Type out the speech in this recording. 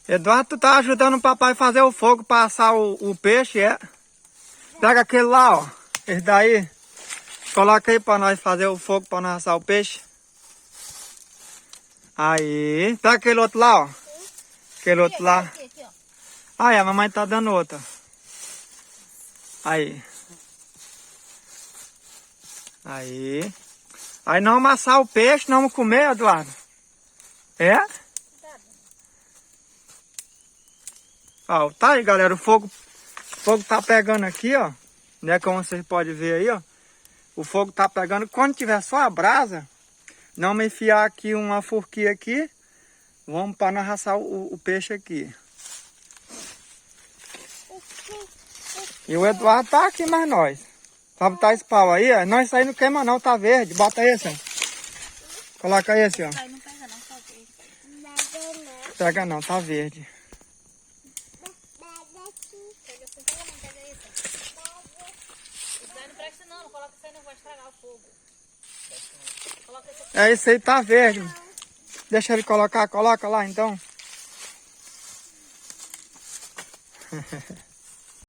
Eduardo, tu tá ajudando o papai a fazer o fogo para assar o peixe, é? Pega aquele lá, ó. Esse daí. Coloca aí para nós fazer o fogo para nós assar o peixe. Aí. Pega aquele outro lá, ó. Aquele outro lá. Aqui, ó. Aí, a mamãe tá dando outra. Aí. Aí. Aí nós vamos assar o peixe, nós vamos comer, Eduardo. É? Ó, tá aí, galera. O fogo tá pegando aqui, ó. Né? Como vocês podem ver aí, ó. O fogo tá pegando. Quando tiver só a brasa, nós vamos enfiar aqui uma forquilha aqui. Vamos para nós assar o peixe aqui. E o Eduardo tá aqui, mais nós. Sabe botar esse pau aí, ó. Não, isso aí não queima não, tá verde. Bota esse, ó. Coloca esse, ó. Aí não pega não, só verde. Pega não, tá verde. Pega assim, pega não, pega esse. Isso aí não presta não, não coloca isso aí não, vai estragar o fogo. Coloca esse aqui. Esse aí tá verde. Deixa ele colocar, coloca lá então.